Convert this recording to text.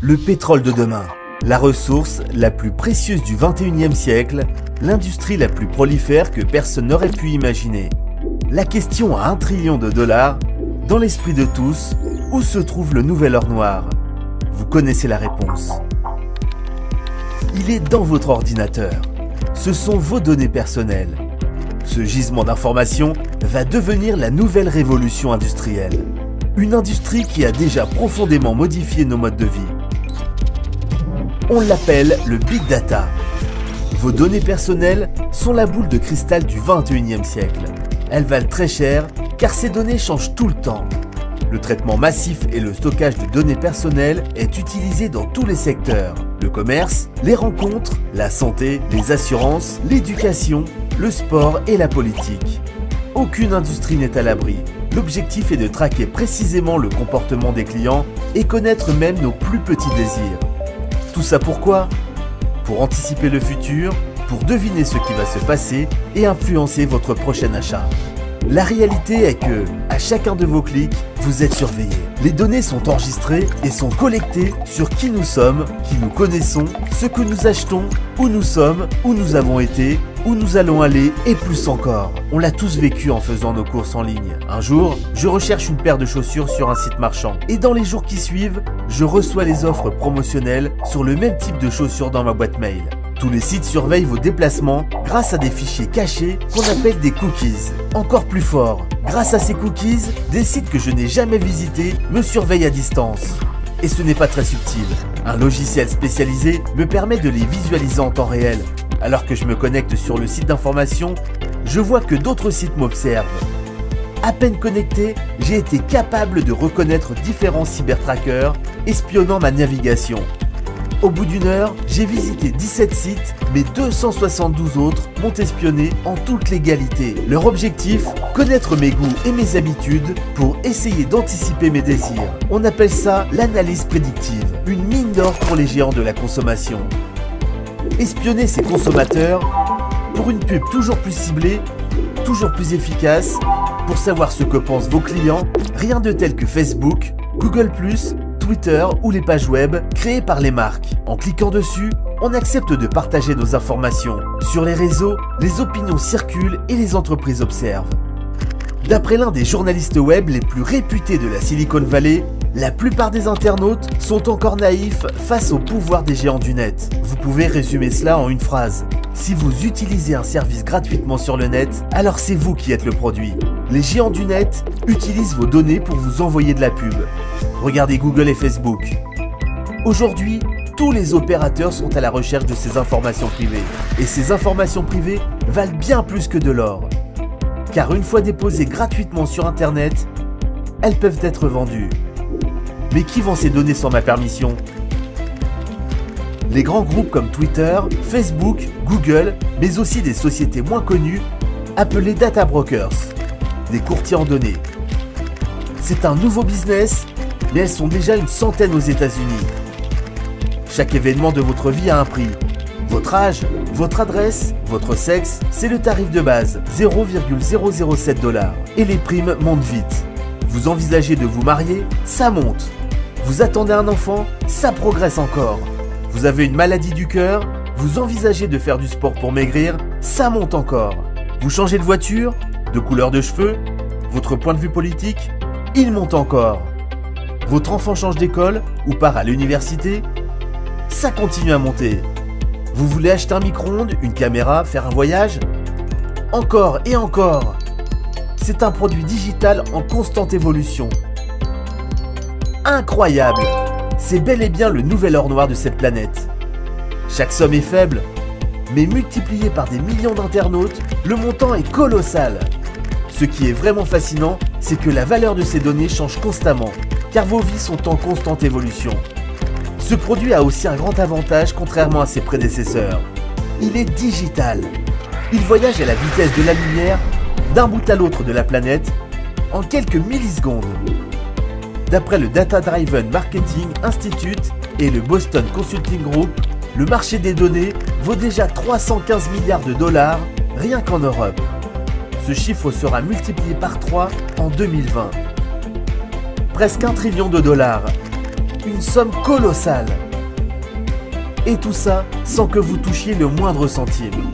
Le pétrole de demain, la ressource la plus précieuse du 21e siècle, l'industrie la plus prolifère que personne n'aurait pu imaginer. La question à $1 trillion, dans l'esprit de tous, où se trouve le nouvel or noir? Vous connaissez la réponse. Il est dans votre ordinateur. Ce sont vos données personnelles. Ce gisement d'informations va devenir la nouvelle révolution industrielle. Une industrie qui a déjà profondément modifié nos modes de vie. On l'appelle le Big Data. Vos données personnelles sont la boule de cristal du 21e siècle. Elles valent très cher car ces données changent tout le temps. Le traitement massif et le stockage de données personnelles est utilisé dans tous les secteurs. Le commerce, les rencontres, la santé, les assurances, l'éducation, le sport et la politique. Aucune industrie n'est à l'abri. L'objectif est de traquer précisément le comportement des clients et connaître même nos plus petits désirs. Tout ça pourquoi? Pour anticiper le futur, pour deviner ce qui va se passer et influencer votre prochain achat. La réalité est que, à chacun de vos clics, vous êtes surveillé. Les données sont enregistrées et sont collectées sur qui nous sommes, qui nous connaissons, ce que nous achetons, où nous sommes, où nous avons été, où nous allons aller et plus encore. On l'a tous vécu en faisant nos courses en ligne. Un jour, je recherche une paire de chaussures sur un site marchand. Et dans les jours qui suivent, je reçois les offres promotionnelles sur le même type de chaussures dans ma boîte mail. Tous les sites surveillent vos déplacements grâce à des fichiers cachés qu'on appelle des cookies. Encore plus fort, grâce à ces cookies, des sites que je n'ai jamais visités me surveillent à distance. Et ce n'est pas très subtil. Un logiciel spécialisé me permet de les visualiser en temps réel. Alors que je me connecte sur le site d'information, je vois que d'autres sites m'observent. À peine connecté, j'ai été capable de reconnaître différents cybertrackers espionnant ma navigation. Au bout d'une heure, j'ai visité 17 sites, mais 272 autres m'ont espionné en toute légalité. Leur objectif, connaître mes goûts et mes habitudes pour essayer d'anticiper mes désirs. On appelle ça l'analyse prédictive, une mine d'or pour les géants de la consommation. Espionner ces consommateurs pour une pub toujours plus ciblée, toujours plus efficace, pour savoir ce que pensent vos clients, rien de tel que Facebook, Google+, Twitter ou les pages web créées par les marques. En cliquant dessus, on accepte de partager nos informations. Sur les réseaux, les opinions circulent et les entreprises observent. D'après l'un des journalistes web les plus réputés de la Silicon Valley, la plupart des internautes sont encore naïfs face au pouvoir des géants du net. Vous pouvez résumer cela en une phrase. Si vous utilisez un service gratuitement sur le net, alors c'est vous qui êtes le produit. Les géants du net utilisent vos données pour vous envoyer de la pub. Regardez Google et Facebook. Aujourd'hui, tous les opérateurs sont à la recherche de ces informations privées. Et ces informations privées valent bien plus que de l'or. Car une fois déposées gratuitement sur Internet, elles peuvent être vendues. Mais qui vend ces données sans ma permission? Les grands groupes comme Twitter, Facebook, Google, mais aussi des sociétés moins connues, appelées data brokers, des courtiers en données. C'est un nouveau business, mais elles sont déjà une centaine aux États-Unis. Chaque événement de votre vie a un prix. Votre âge, votre adresse, votre sexe, c'est le tarif de base, $0,007. Et les primes montent vite. Vous envisagez de vous marier, ça monte. Vous attendez un enfant, ça progresse encore. Vous avez une maladie du cœur, vous envisagez de faire du sport pour maigrir, ça monte encore. Vous changez de voiture, de couleur de cheveux, votre point de vue politique, il monte encore. Votre enfant change d'école ou part à l'université, ça continue à monter. Vous voulez acheter un micro-ondes, une caméra, faire un voyage? Encore et encore. C'est un produit digital en constante évolution. Incroyable! C'est bel et bien le nouvel or noir de cette planète. Chaque somme est faible, mais multipliée par des millions d'internautes, le montant est colossal. Ce qui est vraiment fascinant, c'est que la valeur de ces données change constamment, car vos vies sont en constante évolution. Ce produit a aussi un grand avantage contrairement à ses prédécesseurs. Il est digital. Il voyage à la vitesse de la lumière d'un bout à l'autre de la planète en quelques millisecondes. D'après le Data Driven Marketing Institute et le Boston Consulting Group, le marché des données vaut déjà 315 milliards de dollars rien qu'en Europe. Ce chiffre sera multiplié par 3 en 2020. Presque $1 trillion. Une somme colossale. Et tout ça sans que vous touchiez le moindre centime.